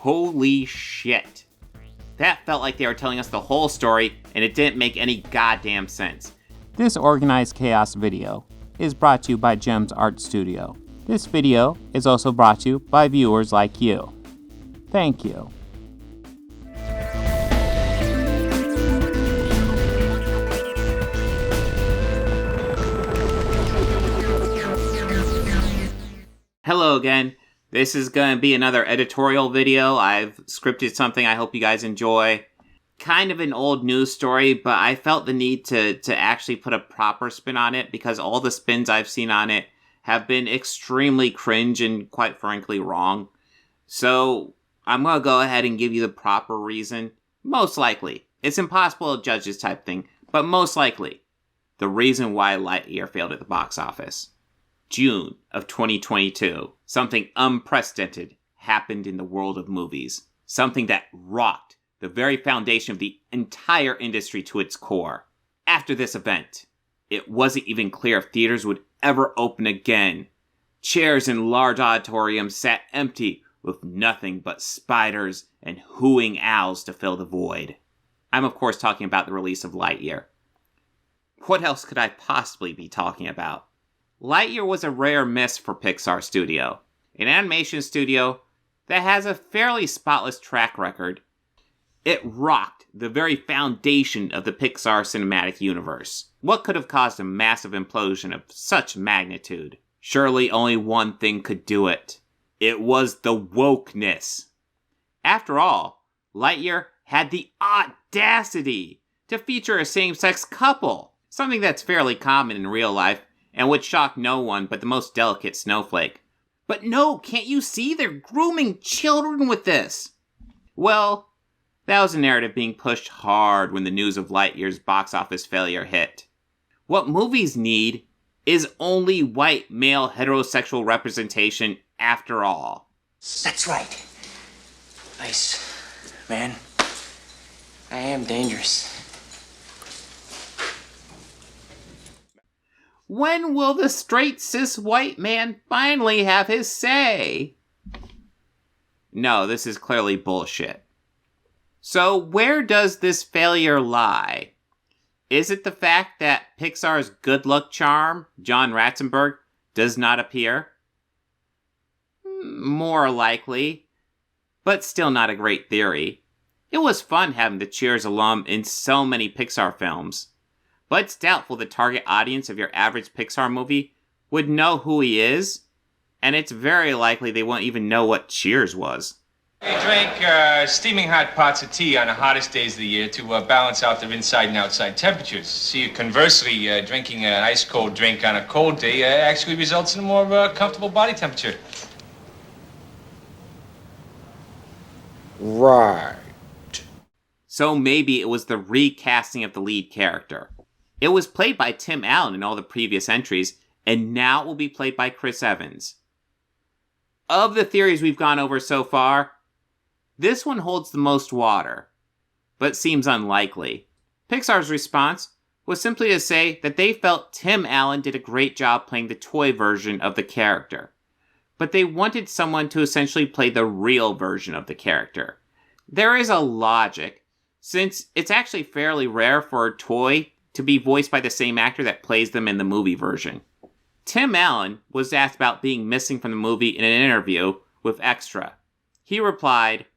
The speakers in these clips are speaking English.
Holy shit. That felt like they were telling us the whole story, and it didn't make any goddamn sense. This Organized Chaos video is brought to you by Gems Art Studio. This video is also brought to you by viewers like you. Thank you. Hello again. This is going to be another editorial video. I've scripted something I hope you guys enjoy. Kind of an old news story, but I felt the need to actually put a proper spin on it because all the spins I've seen on it have been extremely cringe and quite frankly wrong. So I'm going to go ahead and give you the proper reason. Most likely. It's impossible to judge this type of thing, but most likely the reason why Lightyear failed at the box office. June of 2022, something unprecedented happened in the world of movies. Something that rocked the very foundation of the entire industry to its core. After this event, it wasn't even clear if theaters would ever open again. Chairs in large auditoriums sat empty with nothing but spiders and hooing owls to fill the void. I'm of course talking about the release of Lightyear. What else could I possibly be talking about? Lightyear was a rare miss for Pixar Studio, an animation studio that has a fairly spotless track record. It rocked the very foundation of the Pixar cinematic universe. What could have caused a massive implosion of such magnitude? Surely only one thing could do it. It was the wokeness. After all, Lightyear had the audacity to feature a same-sex couple, something that's fairly common in real life, and would shock no one but the most delicate snowflake. But no, can't you see they're grooming children with this? Well, that was a narrative being pushed hard when the news of Lightyear's box office failure hit. What movies need is only white male heterosexual representation after all. That's right. Nice, man. I am dangerous. When will the straight cis white man finally have his say? No, this is clearly bullshit. So where does this failure lie? Is it the fact that Pixar's good luck charm, John Ratzenberg, does not appear? More likely, but still not a great theory. It was fun having the Cheers alum in so many Pixar films. But it's doubtful the target audience of your average Pixar movie would know who he is, and it's very likely they won't even know what Cheers was. They drink steaming hot pots of tea on the hottest days of the year to balance out their inside and outside temperatures. See, conversely, drinking an ice-cold drink on a cold day actually results in a more comfortable body temperature. Right. So maybe it was the recasting of the lead character. It was played by Tim Allen in all the previous entries, and now it will be played by Chris Evans. Of the theories we've gone over so far, this one holds the most water, but seems unlikely. Pixar's response was simply to say that they felt Tim Allen did a great job playing the toy version of the character, but they wanted someone to essentially play the real version of the character. There is a logic, since it's actually fairly rare for a toy to be voiced by the same actor that plays them in the movie version. Tim Allen was asked about being missing from the movie in an interview with Extra. He replied,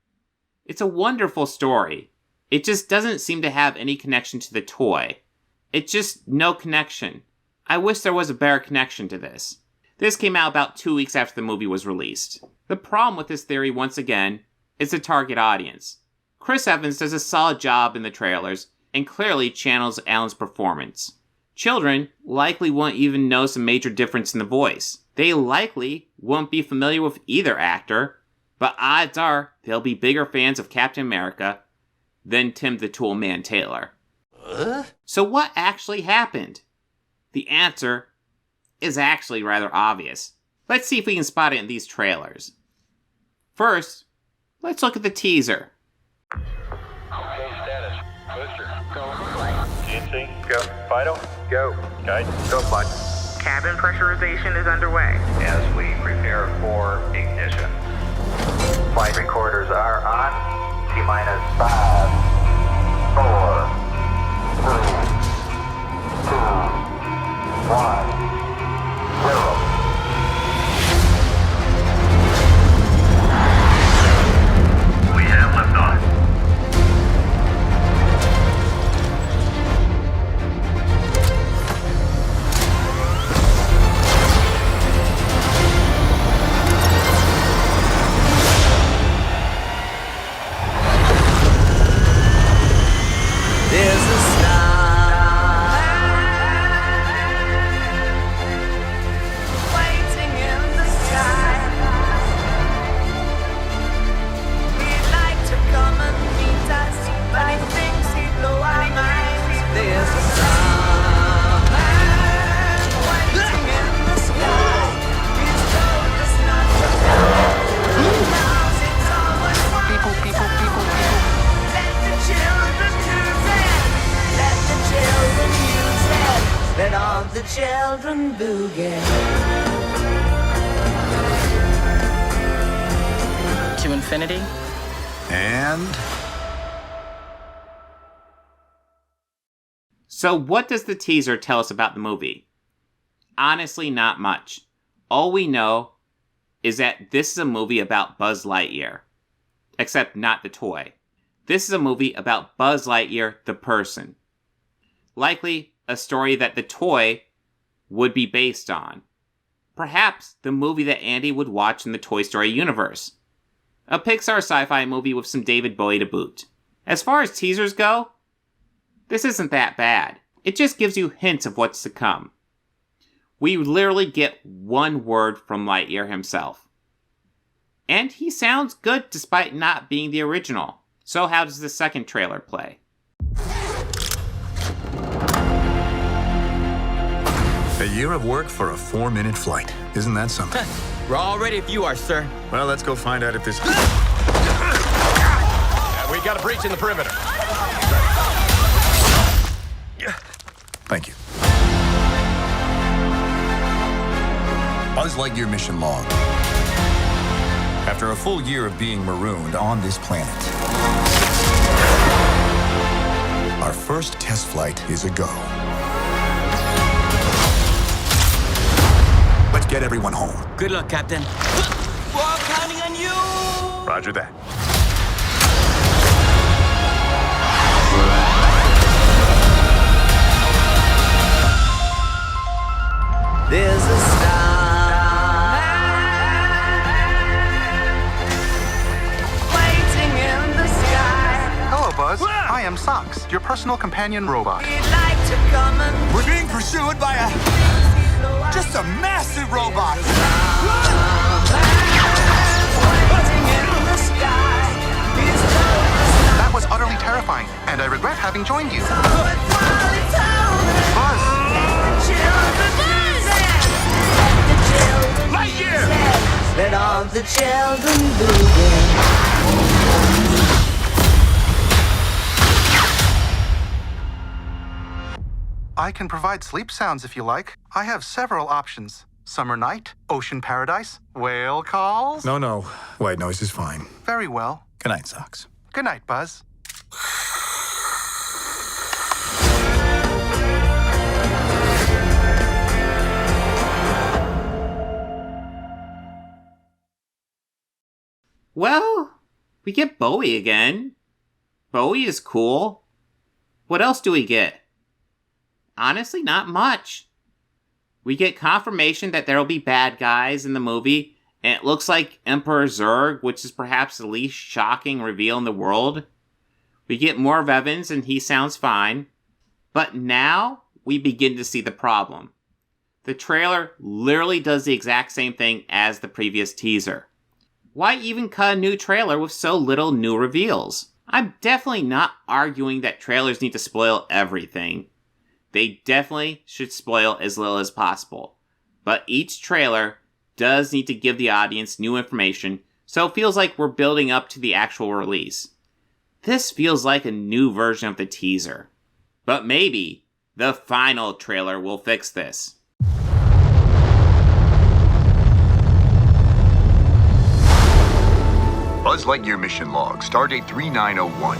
"It's a wonderful story. It just doesn't seem to have any connection to the toy. It's just no connection. I wish there was a better connection to this." This came out about 2 weeks after the movie was released. The problem with this theory, once again, is the target audience. Chris Evans does a solid job in the trailers, and clearly channels Allen's performance. Children likely won't even notice a major difference in the voice. They likely won't be familiar with either actor, but odds are they'll be bigger fans of Captain America than Tim the Tool Man Taylor. So what actually happened? The answer is actually rather obvious. Let's see if we can spot it in these trailers. First, let's look at the teaser. GNC, go. Fido, go. Guide, go, bud. Cabin pressurization is underway. As we prepare for ignition. Flight recorders are on. T-minus 5, 4, 3, 2, 1, 0. We have liftoff. There's a star waiting in the sky. He'd like to come and meet us, but he thinks he'd blow our minds. There's a star waiting in the sky. He's told us not to go. Now it's always people. Let the children use it. Let the children use it. Let all the children boogie. To infinity? And So what does the teaser tell us about the movie? Honestly, not much. All we know is that this is a movie about Buzz Lightyear. Except not the toy. This is a movie about Buzz Lightyear, the person. Likely a story that the toy would be based on. Perhaps the movie that Andy would watch in the Toy Story universe. A Pixar sci-fi movie with some David Bowie to boot. As far as teasers go, this isn't that bad. It just gives you hints of what's to come. We literally get one word from Lightyear himself. And he sounds good despite not being the original. So how does the second trailer play? a year of work for a 4-minute flight. Isn't that something? We're all ready if you are, sir. Well, let's go find out if this... We got a breach in the perimeter. Thank you. Buzz Lightyear mission log. After a full year of being marooned on this planet, our first test flight is a go. Let's get everyone home. Good luck, Captain. We're all counting on you! Roger that. There's a star waiting in the sky. Hello, Buzz. I am Socks, your personal companion robot. We'd like to come and We're being pursued by just a massive robot. waiting in the sky. He's told us That was utterly terrifying, and I regret having joined you. not to follow Buzz! Lightyear! Let all the children boogie. I can provide sleep sounds if you like. I have several options. Summer night, ocean paradise, whale calls. No. White noise is fine. Very well. Good night, Socks. Good night, Buzz. Well, we get Bowie again. Bowie is cool. What else do we get? Honestly, not much. We get confirmation that there will be bad guys in the movie, and it looks like Emperor Zurg, which is perhaps the least shocking reveal in the world. We get more of Evans, and he sounds fine. But now, we begin to see the problem. The trailer literally does the exact same thing as the previous teaser. Why even cut a new trailer with so little new reveals? I'm definitely not arguing that trailers need to spoil everything. They definitely should spoil as little as possible. But each trailer does need to give the audience new information, so it feels like we're building up to the actual release. This feels like a new version of the teaser. But maybe the final trailer will fix this. Buzz Lightyear mission log, stardate 3901.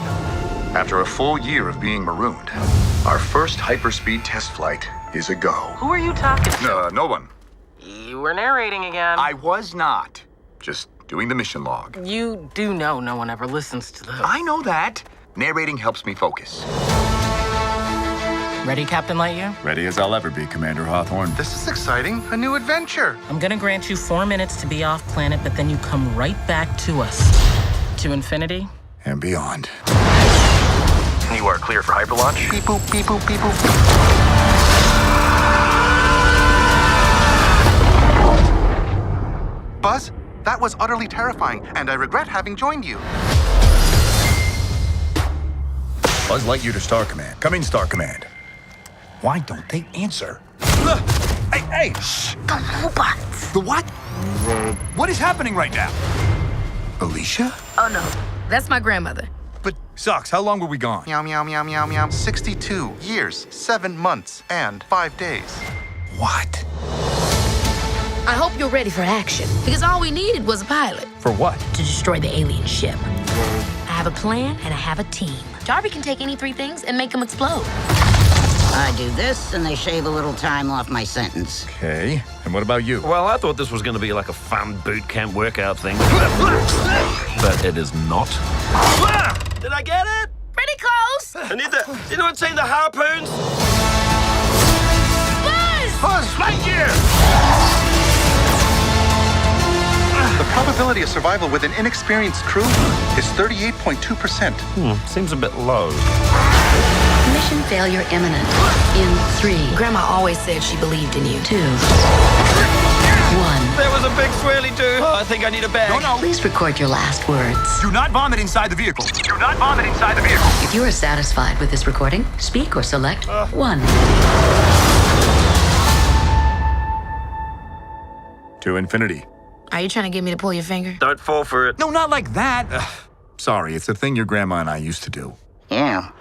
After a full year of being marooned, our first hyperspeed test flight is a go. Who are you talking to? No one. You were narrating again. I was not. Just doing the mission log. You do know no one ever listens to those. I know that. Narrating helps me focus. Ready, Captain Lightyear? Ready as I'll ever be, Commander Hawthorne. This is exciting. A new adventure. I'm gonna grant you 4 minutes to be off planet, but then you come right back to us. To infinity. And beyond. You are clear for hyperlaunch. Beep boop, beep boop, beep boop. Buzz, that was utterly terrifying, and I regret having joined you. Buzz Lightyear to Star Command. Come in, Star Command. Why don't they answer? Hey! Shh! The robots. The what? What is happening right now? Alicia? Oh no, that's my grandmother. But, Socks, how long were we gone? Meow, meow, meow, meow, meow. 62 years, 7 months, and 5 days. What? I hope you're ready for action, because all we needed was a pilot For what? to destroy the alien ship. I have a plan and I have a team. Darby can take any 3 things and make them explode. I do this, and they shave a little time off my sentence. Okay. And what about you? Well, I thought this was going to be like a fun boot camp workout thing. But it is not. Did I get it? Pretty close! I need the... Anyone seen the harpoons? Buzz! Lightyear! The probability of survival with an inexperienced crew is 38.2%. Seems a bit low. Mission failure imminent. In 3. Grandma always said she believed in you. 2. 1. There was a big swirly do. Oh, I think I need a bag. No. Please record your last words. Do not vomit inside the vehicle. Do not vomit inside the vehicle. If you are satisfied with this recording, speak or select 1. To infinity. Are you trying to get me to pull your finger? Don't fall for it. No, not like that. Sorry, it's a thing your grandma and I used to do. Yeah.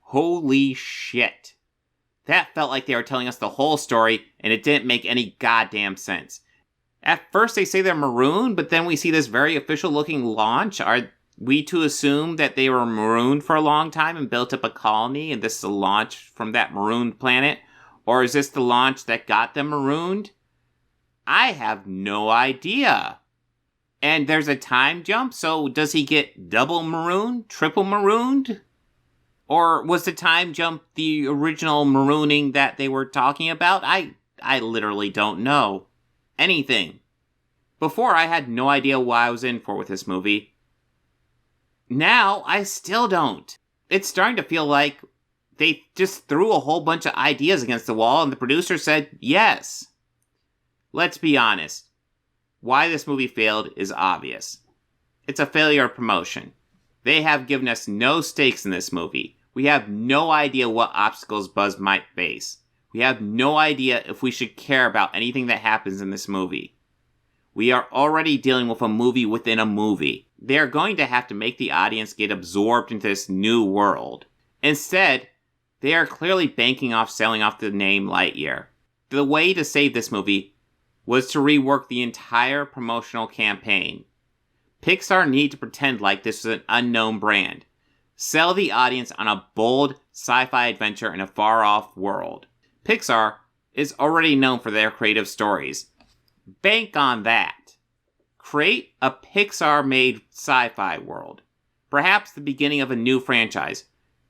Holy shit. That felt like they were telling us the whole story, and it didn't make any goddamn sense. At first they say they're marooned, but then we see this very official-looking launch. Are we to assume that they were marooned for a long time and built up a colony, and this is a launch from that marooned planet? Or is this the launch that got them marooned? I have no idea. And there's a time jump, so does he get double marooned, triple marooned? Or was the time jump the original marooning that they were talking about? I literally don't know anything. Before, I had no idea what I was in for with this movie. Now, I still don't. It's starting to feel like they just threw a whole bunch of ideas against the wall and the producer said yes. Let's be honest. Why this movie failed is obvious. It's a failure of promotion. They have given us no stakes in this movie. We have no idea what obstacles Buzz might face. We have no idea if we should care about anything that happens in this movie. We are already dealing with a movie within a movie. They are going to have to make the audience get absorbed into this new world. Instead, they are clearly banking off selling off the name Lightyear. The way to save this movie was to rework the entire promotional campaign. Pixar need to pretend like this is an unknown brand. Sell the audience on a bold sci-fi adventure in a far-off world. Pixar is already known for their creative stories. Bank on that. Create a Pixar-made sci-fi world. Perhaps the beginning of a new franchise.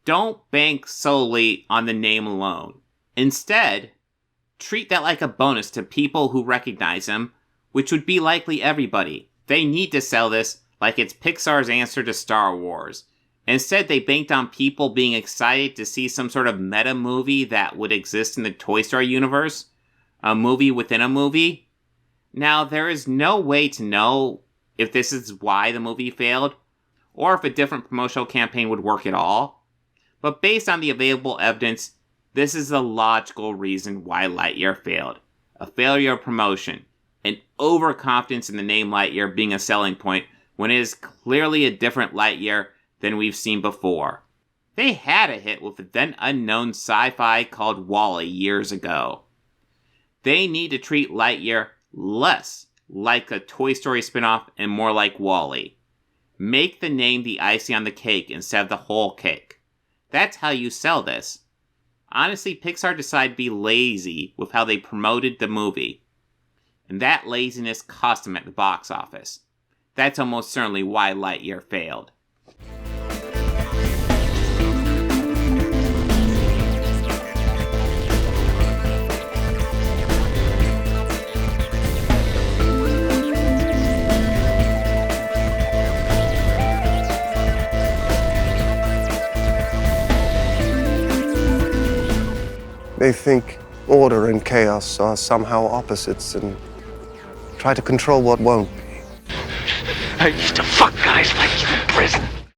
Don't bank solely on the name alone. Instead, treat that like a bonus to people who recognize him, which would be likely everybody. They need to sell this like it's Pixar's answer to Star Wars. Instead, they banked on people being excited to see some sort of meta movie that would exist in the Toy Story universe. A movie within a movie. Now, there is no way to know if this is why the movie failed, or if a different promotional campaign would work at all. But based on the available evidence, this is the logical reason why Lightyear failed. A failure of promotion. An overconfidence in the name Lightyear being a selling point when it is clearly a different Lightyear than we've seen before. They had a hit with a then unknown sci-fi called WALL-E years ago. They need to treat Lightyear less like a Toy Story spinoff and more like WALL-E. Make the name the icing on the cake instead of the whole cake. That's how you sell this. Honestly, Pixar decided to be lazy with how they promoted the movie. And that laziness cost them at the box office. That's almost certainly why Lightyear failed. They think order and chaos are somehow opposites and try to control what won't be. I used to fuck guys like you in prison.